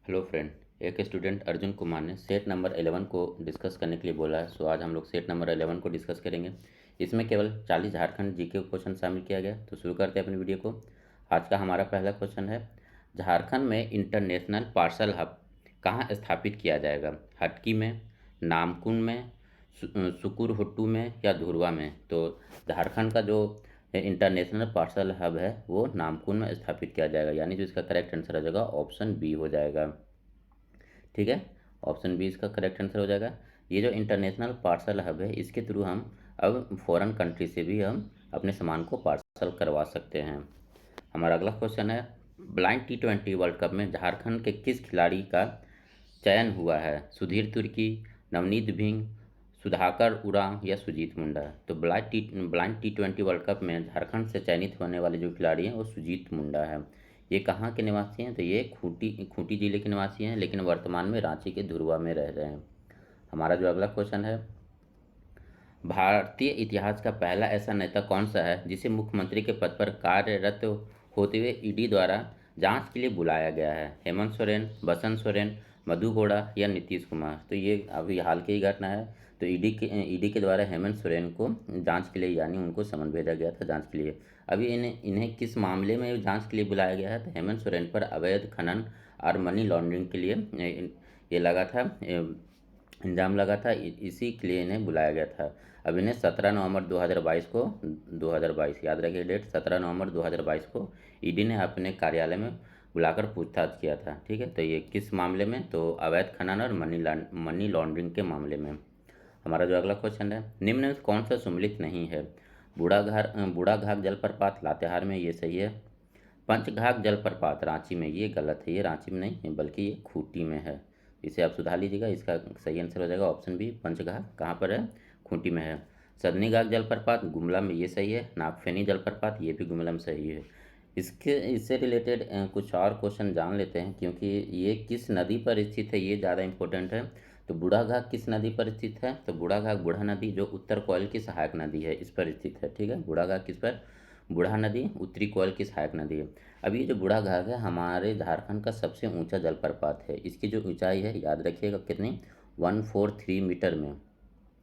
Hello friend. एक student Arjun Kumar ने set number 11 को डिस्कस करने के लिए बोला है। सो आज हम लोग सेट नंबर 11 को डिस्कस करेंगे। इसमें केवल 40 झारखंड जीके क्वेश्चन शामिल किया गया। तो शुरू करते हैं अपनी वीडियो को। आज का हमारा पहला क्वेश्चन है, झारखंड में इंटरनेशनल पार्सल हब कहाँ स्थापित किया जाएगा? हटकी में, नामकुम में, सुकुरहुट्टू में या धुरवा में? तो झारखंड का जो इंटरनेशनल पार्सल हब है वो नामकुम में स्थापित किया जाएगा, यानी जो इसका करेक्ट आंसर हो जाएगा ऑप्शन बी हो जाएगा। ठीक है, ऑप्शन बी इसका करेक्ट आंसर हो जाएगा। ये जो इंटरनेशनल पार्सल हब है इसके थ्रू हम अब फॉरेन कंट्री से भी हम अपने सामान को पार्सल करवा सकते हैं। हमारा अगला क्वेश्चन है, ब्लाइंड T20 वर्ल्ड कप में झारखंड के किस खिलाड़ी का चयन हुआ है? सुधीर तुर्की, नवनीत भिंग, सुधाकर उरांव या सुजीत मुंडा? तो ब्लाइंड T20 वर्ल्ड कप में झारखंड से चयनित होने वाले जो खिलाड़ी हैं वो सुजीत मुंडा है। ये कहाँ के निवासी हैं? तो ये खूंटी जिले के निवासी हैं, लेकिन वर्तमान में रांची के धुरवा में रह रहे हैं। हमारा जो अगला क्वेश्चन है, भारतीय इतिहास का पहला ऐसा नेता कौन सा है जिसे मुख्यमंत्री के पद पर कार्यरत होते हुए ईडी द्वारा जांच के लिए बुलाया गया है? हेमंत सोरेन, बसंत सोरेन, मधु कोड़ा या नीतीश कुमार? तो ये अभी हाल की ही घटना है। तो ईडी के द्वारा हेमंत सोरेन को जांच के लिए, यानी उनको समन भेजा गया था जांच के लिए। अभी इन्हें इन्हें किस मामले में जांच के लिए बुलाया गया है? तो हेमंत सोरेन पर अवैध खनन और मनी लॉन्ड्रिंग के लिए ये लगा था, इल्ज़ाम लगा था। इसी के लिए इन्हें बुलाया गया था। अब इन्हें 17 नवंबर 2022 को 2022 याद रखिए डेट, 17 नवंबर 2022 को ईडी ने अपने कार्यालय में बुलाकर पूछताछ किया था। ठीक है, तो ये किस मामले में? तो अवैध खनन और मनी लॉन्ड्रिंग के मामले में। हमारा जो अगला क्वेश्चन है, निम्न में कौन सा सम्मिलित नहीं है? बूढ़ा घाघ जलप्रपात लातेहार में, ये सही है। पंचघाघ जलप्रपात रांची में, ये गलत है। ये रांची में नहीं है बल्कि ये खूंटी में है। इसे आप सुधार लीजिएगा। इसका सही आंसर हो जाएगा ऑप्शन बी, पंचघाघ कहाँ पर है? खूंटी में है। सदनी घाघ जलप्रपात गुमला में, ये सही है। नागफेनी जलप्रपात ये भी गुमला में सही है। इससे रिलेटेड कुछ और क्वेश्चन जान लेते हैं, क्योंकि ये किस नदी पर स्थित है ये ज़्यादा इंपॉर्टेंट है। तो बूढ़ाघाघ किस नदी पर स्थित है? तो बूढ़ाघाघ बूढ़ा नदी जो उत्तर कोयल की सहायक नदी है इस पर स्थित है। ठीक है, बूढ़ाघाघ किस पर? बूढ़ा नदी उत्तरी कोयल की सहायक नदी है। अब ये जो बूढ़ाघाघ है हमारे झारखंड का सबसे ऊंचा जलप्रपात है। इसकी जो ऊंचाई है याद रखिएगा कितनी, 143 मीटर में।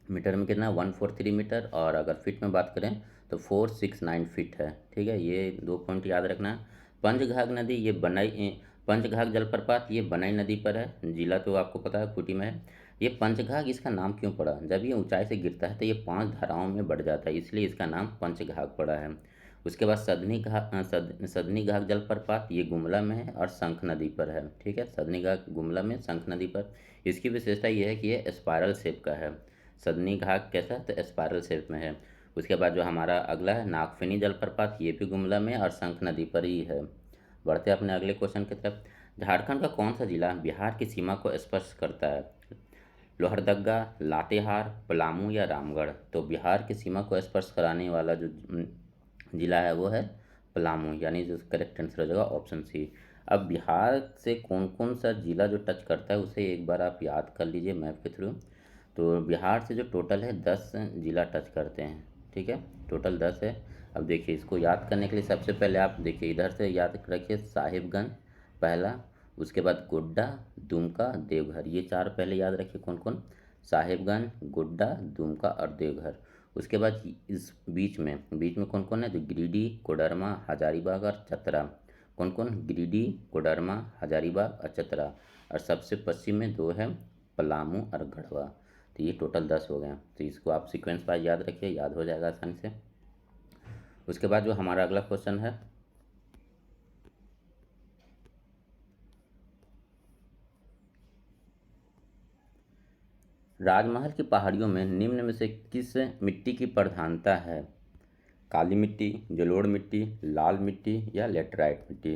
मीटर में कितना? 143 मीटर। और अगर फिट में बात करें तो 469 फीट है। ठीक है, ये दो पॉइंट याद रखना है। पंचघाघ नदी ये पंचघाघ जलप्रपात ये बनई नदी पर है। जिला तो आपको पता है खूंटी में है। ये पंचघाघ इसका नाम क्यों पड़ा? जब ये ऊंचाई से गिरता है तो ये 5 धाराओं में बढ़ जाता है, इसलिए इसका नाम पंचघाघ पड़ा है। उसके बाद सदनी घाघ जलप्रपात ये गुमला में है और शंख नदी पर है। ठीक है, सदनी घाघ गुमला में, शंख नदी पर। इसकी विशेषता ये है कि ये स्पायरल शेप का है। सदनी घाघ कैसा है? तो स्पायरल शेप में है। उसके बाद जो हमारा अगला है नागफेनी जलप्रपात, ये भी गुमला में और शंख नदी पर ही है। बढ़ते हैं अपने अगले क्वेश्चन की तरफ। झारखंड का कौन सा जिला बिहार की सीमा को स्पर्श करता है? लोहरदगा, लातेहार, पलामू या रामगढ़? तो बिहार की सीमा को स्पर्श कराने वाला जो जिला है वो है पलामू, यानी जो करेक्ट आंसर हो जाएगा ऑप्शन सी। अब बिहार से कौन कौन सा जिला जो टच करता है उसे एक बार आप याद कर लीजिए मैप के थ्रू। तो बिहार से जो टोटल है 10 जिला टच करते हैं। ठीक है, टोटल 10 है। अब देखिए इसको याद करने के लिए सबसे पहले आप देखिए इधर से याद रखिए, साहिबगंज पहला, उसके बाद गोड्डा, दुमका, देवघर, ये 4 पहले याद रखिए। कौन कौन? साहिबगंज, गोड्डा, दुमका और देवघर। उसके बाद इस बीच में कौन कौन है? तो गिरिडीह, कोडरमा, हजारीबाग और चतरा। कौन कौन? गिरिडीह, कोडरमा, हजारीबाग और चतरा। और सबसे पश्चिम में 2 है, पलामू और गढ़वा। तो ये टोटल 10 हो गए। तो इसको आप सीक्वेंस वाइज याद रखिए, याद हो जाएगा आसानी से। उसके बाद जो हमारा अगला क्वेश्चन है, राजमहल की पहाड़ियों में निम्न में से किस मिट्टी की प्रधानता है? काली मिट्टी, जलोढ़ मिट्टी, लाल मिट्टी या लेटराइट मिट्टी?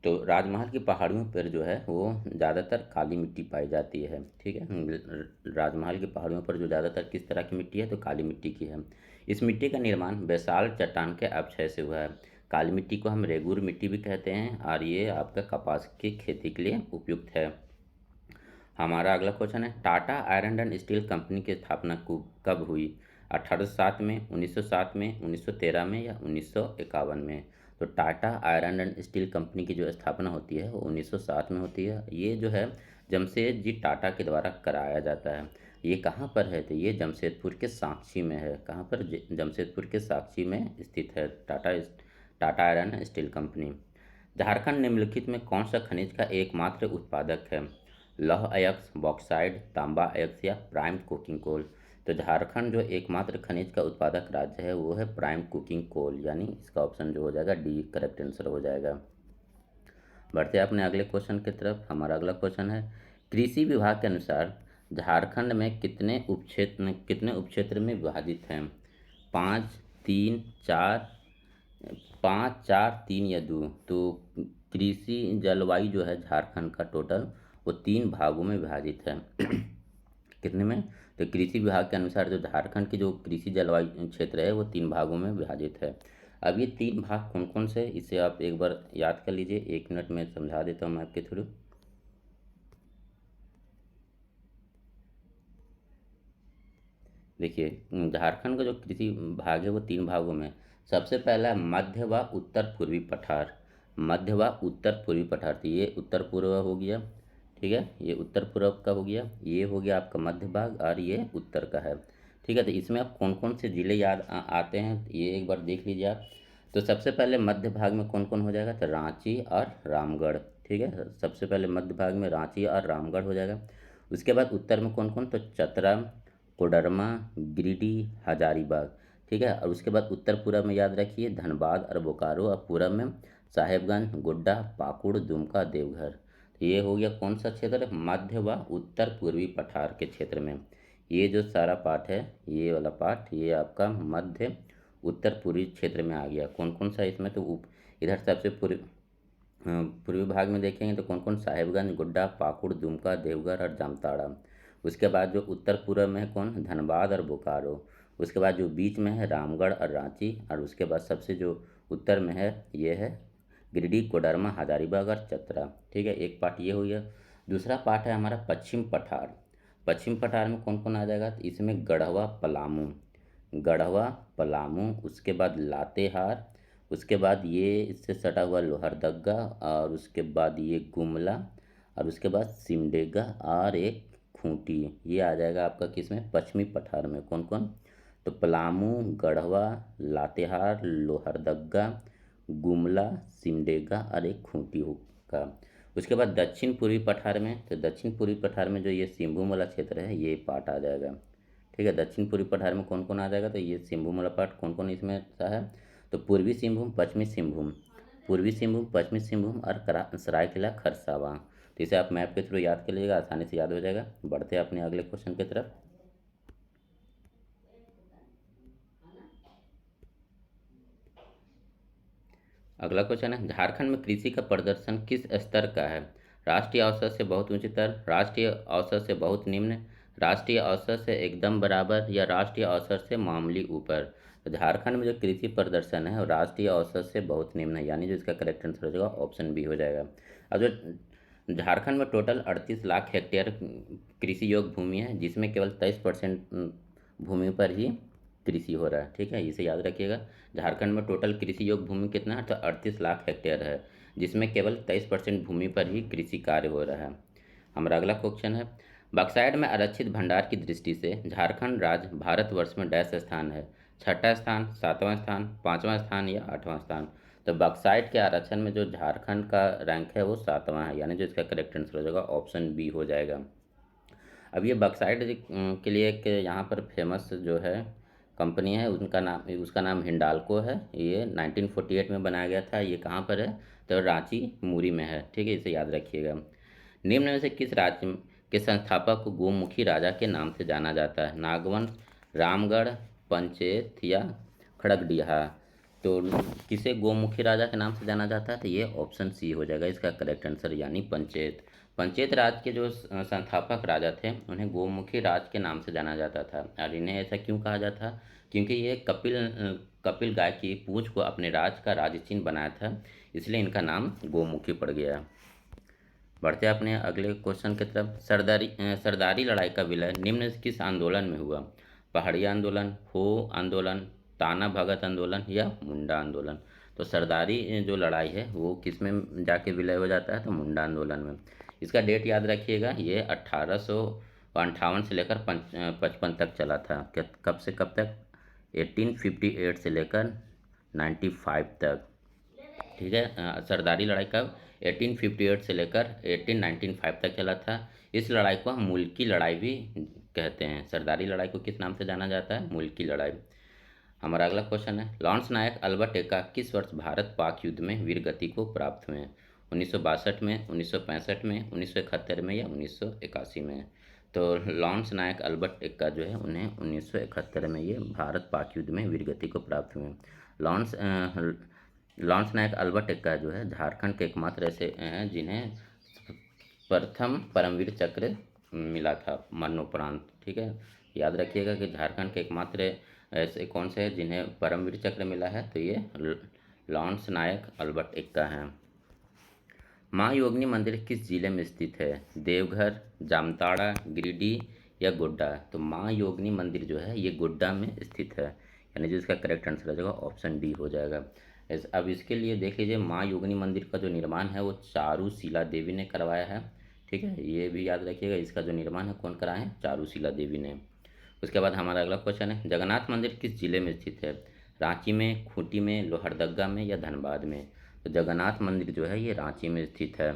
तो राजमहल की पहाड़ियों पर जो है वो ज़्यादातर काली मिट्टी पाई जाती है। ठीक है, राजमहल की पहाड़ियों पर जो ज़्यादातर किस तरह की मिट्टी है? तो काली मिट्टी की है। इस मिट्टी का निर्माण बेसाल्ट चट्टान के अपक्षय से हुआ है। काली मिट्टी को हम रेगूर मिट्टी भी कहते हैं और ये आपका कपास की खेती के लिए उपयुक्त है। हमारा अगला क्वेश्चन है, Tata iron and steel company की स्थापना कब हुई? 1807 में, 1907 में, 1913 में या 1951 में? तो Tata iron and steel company की जो स्थापना होती है वो 1907 में होती है। ये जो है जमशेदजी टाटा के द्वारा कराया जाता है। ये कहाँ पर है? तो ये जमशेदपुर के साक्षी में है। कहाँ पर? जमशेदपुर के साक्षी में स्थित है Tata iron and steel company. Jharkhand निम्नलिखित में कौन सा खनिज का एकमात्र उत्पादक है? लौह अयस्क, बॉक्साइट, तांबा अयस्क या प्राइम कोकिंग कोल? तो झारखंड जो एकमात्र खनिज का उत्पादक राज्य है वो है प्राइम कुकिंग कोल, यानी इसका ऑप्शन जो हो जाएगा डी करेक्ट आंसर हो जाएगा। बढ़ते हैं अपने अगले क्वेश्चन की तरफ। हमारा अगला क्वेश्चन है, कृषि विभाग के अनुसार झारखंड में कितने उपक्षेत्र में विभाजित हैं? 5, 3, 4, 5, 4, 3 या 2? तो कृषि जलवायु जो है झारखंड का टोटल वो 3 भागों में विभाजित है। कितने में? तो कृषि विभाग के अनुसार जो झारखंड की जो कृषि जलवायु क्षेत्र है वो 3 भागों में विभाजित है। अब ये 3 भाग कौन कौन से, इसे आप एक बार याद कर लीजिए। 1 मिनट में समझा देता हूँ मैं आपके थ्रू। देखिए, झारखंड का जो कृषि भाग है वो 3 भागों में। सबसे पहला मध्य व उत्तर पूर्वी पठार। मध्य व उत्तर पूर्वी पठार, तो ये उत्तर पूर्व हो गया, ठीक है। ये उत्तर पूर्व का हो गया, ये हो गया आपका मध्य भाग, और ये उत्तर का है, ठीक है। तो इसमें आप कौन कौन से ज़िले याद आते हैं ये एक बार देख लीजिए आप। तो सबसे पहले मध्य भाग में कौन कौन हो जाएगा? तो रांची और रामगढ़, ठीक है। सबसे पहले मध्य भाग में रांची और रामगढ़ हो जाएगा। उसके बाद उत्तर में कौन कौन? तो चतरा, कोडरमा, गिरिडीह, हजारीबाग, ठीक है। और उसके बाद उत्तर पूरब में याद रखिए धनबाद और बोकारो, और पूरब में साहेबगंज, गोड्डा, पाकुड़, दुमका, देवघर। तो ये हो गया कौन सा क्षेत्र? मध्य व उत्तर पूर्वी पठार के क्षेत्र में। ये जो सारा पार्ट है, ये वाला पार्ट, ये आपका मध्य उत्तर पूर्वी क्षेत्र में आ गया। कौन कौन सा इसमें? तो इधर सबसे पूर्वी भाग में देखेंगे तो कौन कौन? साहेबगंज, गोड्डा, पाकुड़, दुमका, देवघर और जामताड़ा। उसके बाद जो उत्तर पूर्व में है कौन? धनबाद और बोकारो। उसके बाद जो बीच में है रामगढ़ और रांची, और उसके बाद सबसे जो उत्तर में है ये है गिरिडीह, कोडरमा, हजारीबाग और चतरा, ठीक है। एक पार्ट ये हो गया। दूसरा पार्ट है हमारा पश्चिम पठार। पश्चिम पठार में कौन कौन आ जाएगा? तो इसमें गढ़वा, पलामू, गढ़वा, पलामू, उसके बाद लातेहार, उसके बाद ये इससे सटा हुआ लोहरदगा, और उसके बाद ये गुमला, और उसके बाद सिमडेगा और एक खूंटी। ये आ जाएगा आपका किसमें? पश्चिमी पठार में। कौन कौन? तो पलामू, गढ़वा, लातेहार, लोहरदगा, गुमला, सिमडेगा और एक खूंटी का। उसके बाद दक्षिण पूर्वी पठार में, तो दक्षिण पूर्वी पठार में जो ये सिंहभूम वाला क्षेत्र है ये पार्ट आ जाएगा, ठीक है। दक्षिण पूर्वी पठार में कौन कौन आ जाएगा? तो ये सिंहभूम वाला पार्ट कौन कौन इसमें सा है? तो पूर्वी सिंहभूम, पश्चिमी सिंहभूम, पूर्वी सिंहभूम, पश्चिमी सिंहभूम और सरायकेला खरसावां। तो इसे आप मैप के थ्रू याद कर लीजिएगा, आसानी से याद हो जाएगा। बढ़ते हैं अपने अगले क्वेश्चन की तरफ। अगला क्वेश्चन है, झारखंड में कृषि का प्रदर्शन किस स्तर का है? राष्ट्रीय औसत से बहुत उच्चतर, राष्ट्रीय औसत से बहुत निम्न, राष्ट्रीय औसत से एकदम बराबर, या राष्ट्रीय औसत से मामूली ऊपर? तो झारखंड में जो कृषि प्रदर्शन है वो राष्ट्रीय औसत से बहुत निम्न है, यानी जो इसका करेक्ट आंसर हो जाएगा ऑप्शन बी हो जाएगा। अब जो झारखंड में टोटल 38 लाख हेक्टेयर कृषि योग्य भूमि है, जिसमें केवल 23% भूमि पर ही कृषि हो रहा है, ठीक है। इसे याद रखिएगा। झारखंड में टोटल कृषि योग्य भूमि कितना है? तो 38 लाख हेक्टेयर है, जिसमें केवल 23% भूमि पर ही कृषि कार्य हो रहा है। हमारा अगला क्वेश्चन है, बॉक्साइट में आरक्षित भंडार की दृष्टि से झारखंड राज्य भारतवर्ष में डैश स्थान है? 6ठा स्थान, 7वां स्थान, 5वां स्थान या 8वां स्थान? तो बॉक्साइट के आरक्षण में जो झारखंड का रैंक है वो 7वां है, यानी जो इसका करेक्ट आंसर हो जाएगा ऑप्शन बी हो जाएगा। अब ये बॉक्साइट के लिए एक यहाँ पर फेमस जो है कंपनी है, उसका नाम हिंडाल्को है। ये 1948 में बनाया गया था। ये कहाँ पर है? तो रांची मूरी में है, ठीक है। इसे याद रखिएगा। निम्न में से किस राज्य के संस्थापक को गोमुखी राजा के नाम से जाना जाता है? नागवन, रामगढ़, पंचेत या खड़गडिहा? तो किसे गोमुखी राजा के नाम से जाना जाता है? तो ये ऑप्शन सी हो जाएगा इसका करेक्ट आंसर, यानी पंचेत। पंचेत राज के जो संस्थापक राजा थे उन्हें गोमुखी राज के नाम से जाना जाता था। और इन्हें ऐसा क्यों कहा जाता? क्योंकि ये कपिल गाय की पूंछ को अपने राज का राज चिन्ह बनाया था, इसलिए इनका नाम गोमुखी पड़ गया। बढ़ते हैं अपने अगले क्वेश्चन की तरफ। सरदारी लड़ाई का विलय निम्न से किस आंदोलन में हुआ? पहाड़ी आंदोलन, हो आंदोलन, ताना भगत आंदोलन या मुंडा आंदोलन? तो सरदारी जो लड़ाई है वो किस में जाके विलय हो जाता है, तो मुंडा आंदोलन में। इसका डेट याद रखिएगा, ये 1858 से लेकर 55 तक चला था। कब से कब तक? 1858 से लेकर 95 तक। ठीक है, सरदारी लड़ाई कब? 1858 से लेकर 1895 तक चला था। इस लड़ाई को हम मुल्की लड़ाई भी कहते हैं। सरदारी लड़ाई को किस नाम से जाना जाता है? मुल्की लड़ाई। हमारा अगला क्वेश्चन है, लॉन्स नायक अल्बर्ट एक्का किस वर्ष भारत पाक युद्ध में वीर गति को प्राप्त हुए हैं? 1962 में, 1965 में, 1971 में या 1981 में? तो लॉन्स नायक अल्बर्ट एक्का जो है उन्हें 1971 में ये भारत पाक युद्ध में वीर गति को प्राप्त हुए हैं। लॉन्स लॉन्स नायक अल्बर्ट एक्का जो है झारखंड के एकमात्र ऐसे हैं जिन्हें प्रथम परमवीर चक्र मिला था मरणोपरांत। ठीक है, याद रखिएगा कि झारखंड के एकमात्र ऐसे कौन से हैं जिन्हें परमवीर चक्र मिला है, तो ये लॉन्स नायक अल्बर्ट एक्का हैं। माँ योगिनी मंदिर किस जिले में स्थित है? देवघर, जामताड़ा, गिरिडीह या गोड्डा? तो माँ योगिनी मंदिर जो है ये गोड्डा में स्थित है, यानी जो इसका करेक्ट आंसर हो जाएगा ऑप्शन डी हो जाएगा। अब इसके लिए देख लीजिए, माँ योगिनी मंदिर का जो निर्माण है वो चारूशीला देवी ने करवाया है। ठीक है, ये भी याद रखिएगा, इसका जो निर्माण है कौन कराया है? चारूशीला देवी ने। उसके बाद हमारा अगला क्वेश्चन है, जगन्नाथ मंदिर किस जिले में स्थित है? रांची में, खूंटी में, लोहरदगा में या धनबाद में? तो जगन्नाथ मंदिर जो है ये रांची में स्थित है।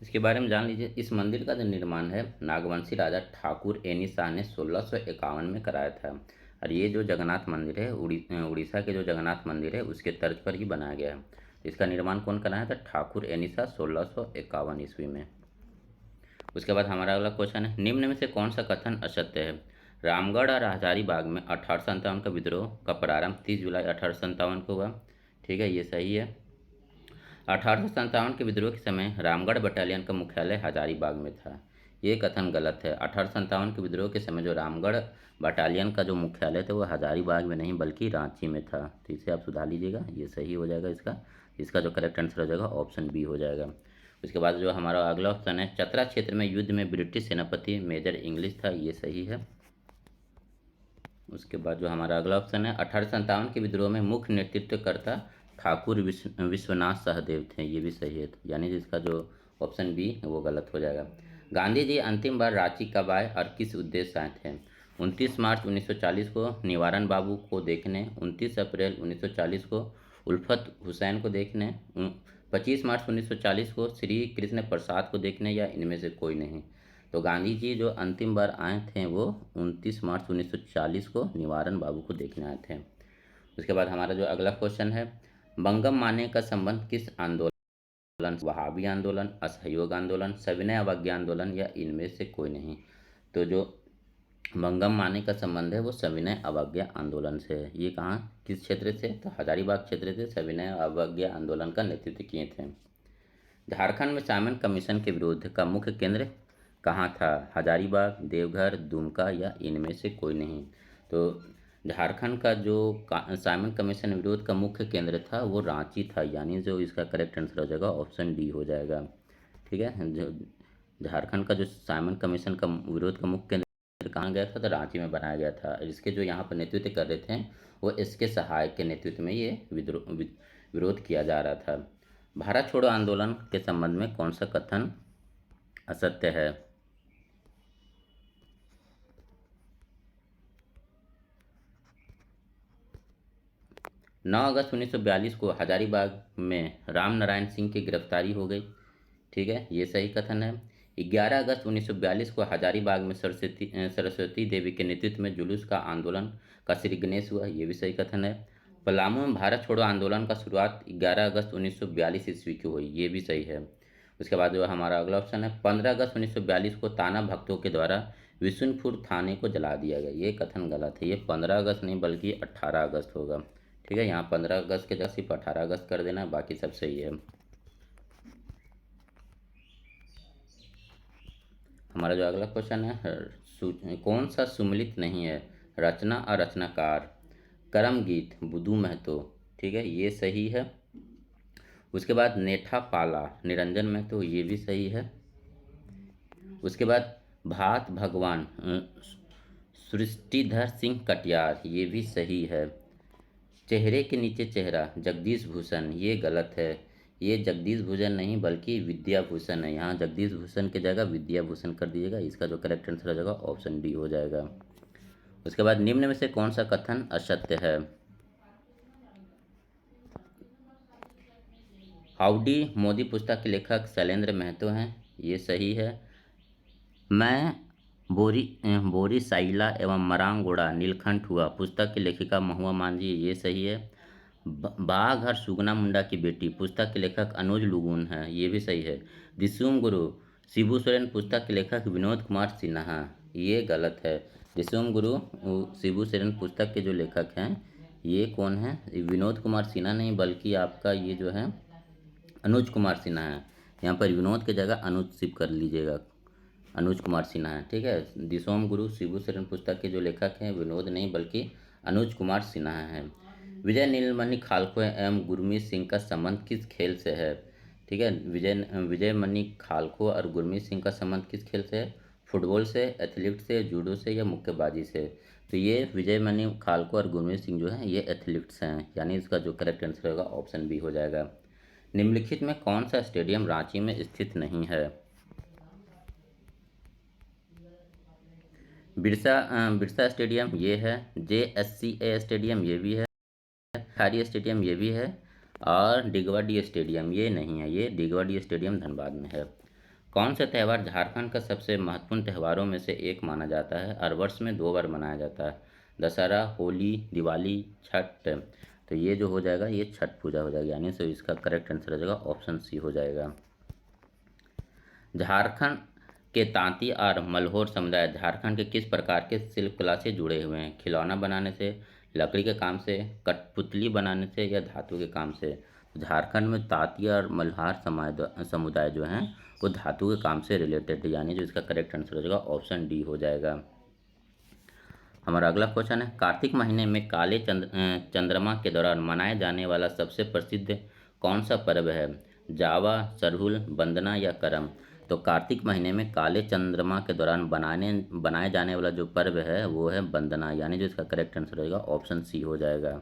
इसके बारे में जान लीजिए, इस मंदिर का जो निर्माण है नागवंशी राजा ठाकुर एनी शाह ने 1651 में कराया था। और ये जो जगन्नाथ मंदिर है उड़ीसा के जो जगन्नाथ मंदिर है उसके तर्ज पर ही बनाया गया है। इसका निर्माण कौन कराया था? ठाकुर एनी शाह 1651 ईस्वी में। उसके बाद हमारा अगला क्वेश्चन है, निम्न में से कौन सा कथन असत्य है? रामगढ़ और हजारीबाग में 1857 का विद्रोह का प्रारंभ 30 जुलाई 1857 को हुआ। ठीक है, ये सही है। 1857 के विद्रोह के समय रामगढ़ बटालियन का मुख्यालय हजारीबाग में था। ये कथन गलत है। 1857 के विद्रोह के समय जो रामगढ़ बटालियन का जो मुख्यालय था वो हजारीबाग में नहीं बल्कि रांची में था। तो इसे आप सुधार लीजिएगा, ये सही हो जाएगा। इसका जो करेक्ट आंसर हो जाएगा ऑप्शन बी हो जाएगा। उसके बाद जो हमारा अगला ऑप्शन है, चतरा क्षेत्र में युद्ध में ब्रिटिश सेनापति मेजर इंग्लिश था। ये सही है। उसके बाद जो हमारा अगला ऑप्शन है, 1857 के विद्रोह में मुख्य नेतृत्वकर्ता ठाकुर विश्वनाथ सहदेव थे। ये भी सही है, यानी जिसका जो ऑप्शन बी है वो गलत हो जाएगा। गांधी जी अंतिम बार रांची कब आए और किस उद्देश्य से आए थे? 29 मार्च 1940 को निवारन बाबू को देखने, 29 अप्रैल 1940 को उल्फत हुसैन को देखने, 25 मार्च 1940 को श्री कृष्ण प्रसाद को देखने या इनमें से कोई नहीं? तो गांधी जी जो अंतिम बार आए थे वो 29 मार्च 1940 को निवारन बाबू को देखने आए थे। उसके बाद हमारा जो अगला क्वेश्चन है, बंगम माने का संबंध किस आंदोलन? वहाबी आंदोलन, असहयोग आंदोलन, सविनय अवज्ञा आंदोलन या इनमें से कोई नहीं? तो जो बंगम माने का संबंध है वो सविनय अवज्ञा आंदोलन से है। ये कहाँ, किस क्षेत्र से? तो हजारीबाग क्षेत्र से सविनय अवज्ञा आंदोलन का नेतृत्व किए थे। झारखंड में साइमन कमीशन के विरोध का मुख्य केंद्र कहाँ था? हजारीबाग, देवघर, दुमका या इनमें से कोई नहीं? तो झारखंड का जो साइमन कमीशन विरोध का मुख्य केंद्र था वो रांची था, यानी जो इसका करेक्ट आंसर हो जाएगा ऑप्शन डी हो जाएगा। ठीक है, जो झारखंड का जो साइमन कमीशन का विरोध का मुख्य केंद्र कहाँ गया था? तो रांची में बनाया गया था। इसके जो यहाँ पर नेतृत्व कर रहे थे वो इसके सहायक के नेतृत्व में ये विरोध किया जा रहा था। भारत छोड़ो आंदोलन के संबंध में कौन सा कथन असत्य है? 9 अगस्त 1942 को हजारीबाग में राम नारायण सिंह की गिरफ्तारी हो गई। ठीक है, ये सही कथन है। 11 अगस्त 1942 को हजारीबाग में सरस्वती देवी के नेतृत्व में जुलूस का आंदोलन का श्री गणेश हुआ। ये भी सही कथन है। पलामू में भारत छोड़ो आंदोलन का शुरुआत 11 अगस्त 1942 ईस्वी की हुई। ये भी सही है। उसके बाद जो हमारा अगला ऑप्शन है, 15 अगस्त 1942 को ताना भक्तों के द्वारा विशुनपुर थाने को जला दिया गया। ये कथन गलत है। ये 15 अगस्त नहीं बल्कि 18 अगस्त होगा। ठीक है, यहाँ 15 अगस्त के जगह सिर्फ 18 अगस्त कर देना, बाकी सब सही है। हमारा जो अगला क्वेश्चन है, कौन सा सुमिलित नहीं है? रचना और रचनाकार, करम गीत, बुधू महतो। ठीक है, ये सही है। उसके बाद नेठा पाला, निरंजन महतो, ये भी सही है। उसके बाद भात भगवान सृष्टिधर सिंह कटियार, ये भी सही है। चेहरे के नीचे चेहरा, जगदीश भूषण, ये गलत है। ये जगदीश भूषण नहीं बल्कि विद्या भूषण है। यहाँ जगदीश भूषण की जगह विद्या भूषण कर दीजिएगा। इसका जो करेक्ट आंसर हो जाएगा ऑप्शन डी हो जाएगा। उसके बाद निम्न में से कौन सा कथन असत्य है? हाउडी मोदी पुस्तक के लेखक शैलेंद्र महतो हैं, ये सही है। मैं बोरी साइला एवं मरांगोड़ा नीलकंठ हुआ पुस्तक की लेखिका महुआ मांझी, ये सही है। बाघ और सुगना मुंडा की बेटी पुस्तक के लेखक अनुज लुगुन है, ये भी सही है। दिसुम गुरु शिबू सोरेन पुस्तक के लेखक विनोद कुमार सिन्हा, ये गलत है। दिसुम गुरु शिबू सोरेन पुस्तक के जो लेखक हैं ये कौन है? विनोद कुमार सिन्हा नहीं बल्कि आपका ये जो है अनुज कुमार सिन्हा है। यहाँ पर विनोद की जगह अनुज सिप कर लीजिएगा, अनुज कुमार सिन्हा है, ठीक है। दिसोम गुरु शिबू सोरेन पुस्तक के जो लेखक हैं विनोद नहीं बल्कि अनुज कुमार सिन्हा हैं। विजय नीलमणि खालको एवं गुरमीत सिंह का संबंध किस खेल से है? ठीक है, विजय मणि खालको और गुरमीत सिंह का संबंध किस खेल से है? फुटबॉल से, एथलीट से, जूडो से या मुक्केबाजी से? तो ये विजय मणि खालको और गुरमीत सिंह जो हैं ये एथलीट्स हैं, यानी इसका जो करेक्ट आंसर होगा ऑप्शन बी हो जाएगा। निम्नलिखित में कौन सा स्टेडियम रांची में स्थित नहीं है? बिरसा स्टेडियम ये है, JSCA स्टेडियम ये भी है, खारी स्टेडियम ये भी है, और डिगवाडी स्टेडियम ये नहीं है। ये डिगवाडी स्टेडियम धनबाद में है। कौन सा त्यौहार झारखंड का सबसे महत्वपूर्ण त्योहारों में से एक माना जाता है और वर्ष में 2 बार मनाया जाता है? दशहरा, होली, दिवाली, छठ? तो ये जो हो जाएगा ये छठ पूजा हो जाएगी, यानी सो इसका करेक्ट आंसर हो जाएगा ऑप्शन सी हो जाएगा। झारखंड के तांती और मल्होर समुदाय झारखंड के किस प्रकार के शिल्प कला से जुड़े हुए हैं? खिलौना बनाने से, लकड़ी के काम से, कठपुतली बनाने से या धातु के काम से? झारखंड में तांती और मल्हार समुदाय जो हैं वो धातु के काम से रिलेटेड है, यानी जो इसका करेक्ट आंसर हो जाएगा ऑप्शन डी हो जाएगा। हमारा अगला क्वेश्चन है, कार्तिक महीने में काले चंद्रमा के दौरान मनाए जाने वाला सबसे प्रसिद्ध कौन सा पर्व है? जावा, सरहुल, वंदना या करम? तो कार्तिक महीने में काले चंद्रमा के दौरान बनाए जाने वाला जो पर्व है वो है वंदना, यानी जो इसका करेक्ट आंसर होगा ऑप्शन सी हो जाएगा।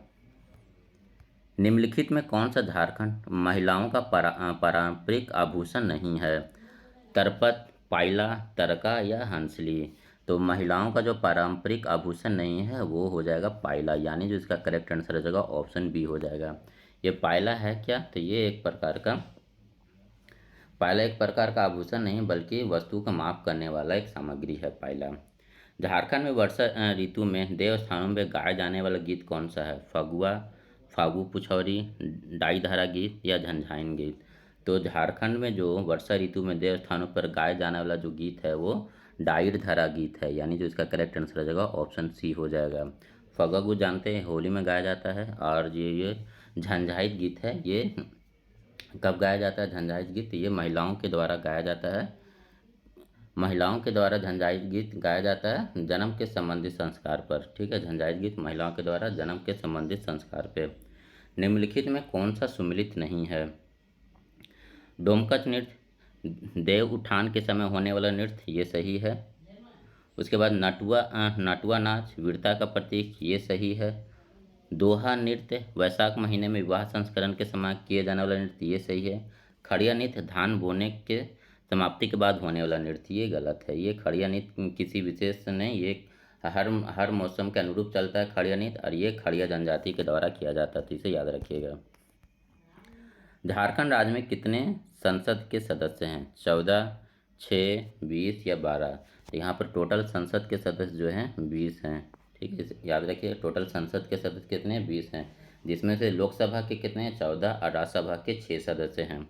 निम्नलिखित में कौन सा झारखंड महिलाओं का पारंपरिक आभूषण नहीं है? तरपत, पायला, तरका या हंसली? तो महिलाओं का जो पारंपरिक आभूषण नहीं है वो हो जाएगा पायला, यानी जो इसका करेक्ट आंसर हो जाएगा ऑप्शन बी हो जाएगा। ये पायला है क्या? तो ये पायला एक प्रकार का आभूषण नहीं बल्कि वस्तु का माप करने वाला एक सामग्री है पायला। झारखंड में वर्षा ऋतु में देवस्थानों में गाए जाने वाला गीत कौन सा है? फगुआ, फागु पुछौरी, डाई धारा गीत या झंझाइन गीत? तो झारखंड में जो वर्षा ऋतु में देवस्थानों पर गाए जाने वाला जो गीत है वो डाइर धारा गीत है, यानी जो इसका करेक्ट आंसर हो जाएगा ऑप्शन सी हो जाएगा। फगु जानते हैं होली में गाया जाता है, और ये झंझाइत गीत है ये कब गाया जाता है? झंझाइत गीत ये महिलाओं के द्वारा गाया जाता है। महिलाओं के द्वारा झंझाइत गीत गाया जाता है जन्म के संबंधित संस्कार पर, ठीक है। झंझाइत गीत महिलाओं के द्वारा जन्म के संबंधित संस्कार पर। निम्नलिखित में कौन सा सुमिलित नहीं है? डोमकच नृत्य देव उठान के समय होने वाला नृत्य, ये सही है। उसके बाद नटुआ नाच वीरता का प्रतीक, ये सही है। दोहा नृत्य वैशाख महीने में विवाह संस्करण के समय किए जाने वाला नृत्य, ये सही है। खड़िया नृत्य धान बोने के समाप्ति के बाद होने वाला नृत्य, ये गलत है। ये खड़िया नृत्य किसी विशेष नहीं, ये हर मौसम के अनुरूप चलता है खड़िया नृत्य, और ये खड़िया जनजाति के द्वारा किया जाता है, तो इसे याद रखिएगा। झारखंड राज्य में कितने संसद के सदस्य हैं? 14, 6, 20 या 12? तो यहाँ पर टोटल संसद के सदस्य जो हैं 20 हैं, ठीक है। याद रखिए टोटल संसद के सदस्य कितने हैं? 20 हैं, जिसमें से लोकसभा के कितने हैं? 14, और राज्यसभा के 6 सदस्य हैं।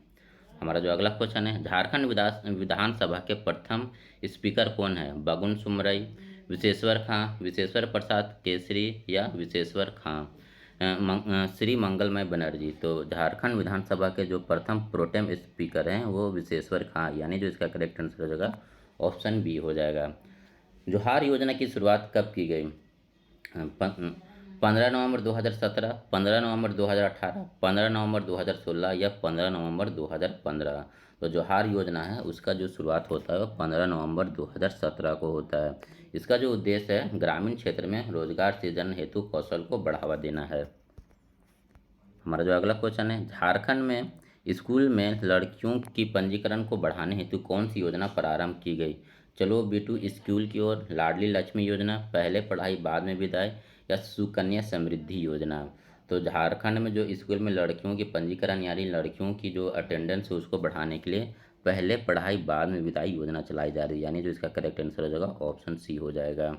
हमारा जो अगला क्वेश्चन है, झारखंड विधानसभा के प्रथम स्पीकर कौन है? बगुन सुमरई, विशेश्वर खां, विशेश्वर प्रसाद केसरी या विशेश्वर खां? श्री मंगलमय बनर्जी। तो झारखंड विधानसभा के जो प्रथम प्रोटेम स्पीकर हैं वो विशेश्वर खां, यानी जो इसका करेक्ट आंसर हो जाएगा ऑप्शन बी हो जाएगा। जोहार योजना की शुरुआत कब की गई? 15 नवंबर 2017, 15 नवंबर 2018, 15 नवंबर 2016 या 15 नवंबर 2015? तो जोहार योजना है उसका जो शुरुआत होता है वो 15 नवंबर 2017 को होता है, इसका जो उद्देश्य है ग्रामीण क्षेत्र में रोजगार सृजन हेतु कौशल को बढ़ावा देना है। हमारा जो अगला क्वेश्चन है, झारखंड में स्कूल में लड़कियों की पंजीकरण को बढ़ाने हेतु कौन सी योजना प्रारंभ की गई? चलो बेटू स्कूल की ओर, लाडली लक्ष्मी योजना, पहले पढ़ाई बाद में विदाई, या सुकन्या समृद्धि योजना। तो झारखंड में जो स्कूल में लड़कियों की पंजीकरण यानी लड़कियों की जो अटेंडेंस है उसको बढ़ाने के लिए पहले पढ़ाई बाद में विदाई योजना चलाई जा रही है, यानी जो इसका करेक्ट आंसर हो जाएगा ऑप्शन सी हो जाएगा।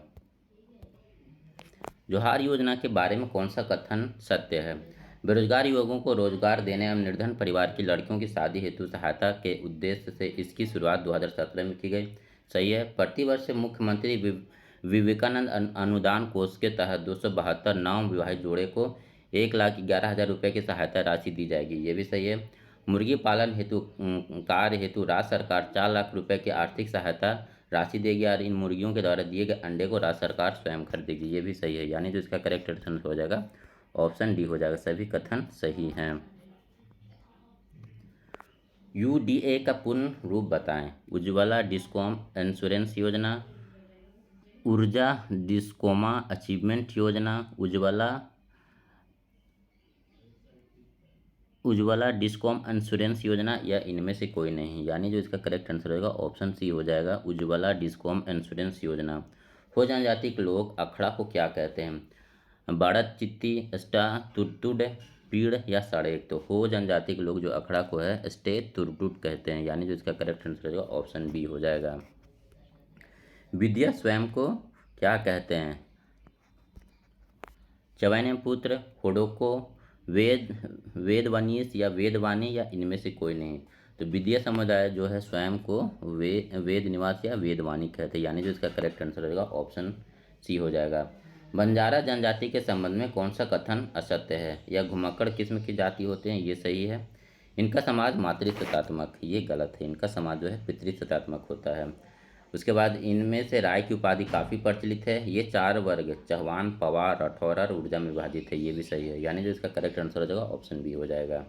जोहार योजना के बारे में कौन सा कथन सत्य है? बेरोजगार युवकों को रोजगार देने एवं निर्धन परिवार की लड़कियों की शादी हेतु सहायता के उद्देश्य से इसकी शुरुआत 2017 में की गई। सही है। प्रतिवर्ष मुख्यमंत्री विवेकानंद अनुदान कोष के तहत 272 नव विवाहित जोड़े को 1,11,000 रुपये की सहायता राशि दी जाएगी, ये भी सही है। मुर्गी पालन हेतु कार्य हेतु राज्य सरकार 4 लाख रुपये की आर्थिक सहायता राशि देगी और इन मुर्गियों के द्वारा दिए गए अंडे को राज्य सरकार स्वयं खरीदेगी, ये भी सही है। यानी जो इसका करेक्ट आंसर हो जाएगा ऑप्शन डी हो जाएगा, सभी कथन सही हैं। यूडीए का पूर्ण रूप बताएं। उज्ज्वला डिस्कॉम इंश्योरेंस योजना, ऊर्जा डिस्कोमा अचीवमेंट योजना, उज्ज्वला डिस्कॉम इंश्योरेंस योजना, या इनमें से कोई नहीं। यानी जो इसका करेक्ट आंसर होगा ऑप्शन सी हो जाएगा, उज्ज्वला डिस्कॉम इंश्योरेंस योजना। हो जनजाति के लोग अखड़ा को क्या कहते हैं? बाड़त, चित्ती, स्टा, तुरटुड, पीड़ या सड़ेक। तो हो जनजाति के लोग जो अखड़ा को है स्टे तुरटुड कहते हैं, यानी जो इसका करेक्ट आंसर होगा ऑप्शन बी हो जाएगा। विद्या स्वयं को क्या कहते हैं? चवैने पुत्र, होडोको, वेदवनीस या वेदवाणी, या इनमें से कोई नहीं। तो विद्या समुदाय जो है स्वयं को वेद निवास या वेदवाणी कहते हैं, यानी जो इसका करेक्ट आंसर होगा ऑप्शन सी हो जाएगा। बंजारा जनजाति के संबंध में कौन सा कथन असत्य है? यह घुमक्कड़ किस्म की जाति होते हैं, ये सही है। इनका समाज मातृसत्तात्मक, ये गलत है। इनका समाज जो है पितृसत्तात्मक होता है। उसके बाद इनमें से राय की उपाधि काफ़ी प्रचलित है। ये 4 वर्ग चौहान, पवार, राठौर और ऊर्जा में विभाजित है, ये भी सही है। यानी जो इसका करेक्ट आंसर हो जाएगा ऑप्शन बी हो जाएगा।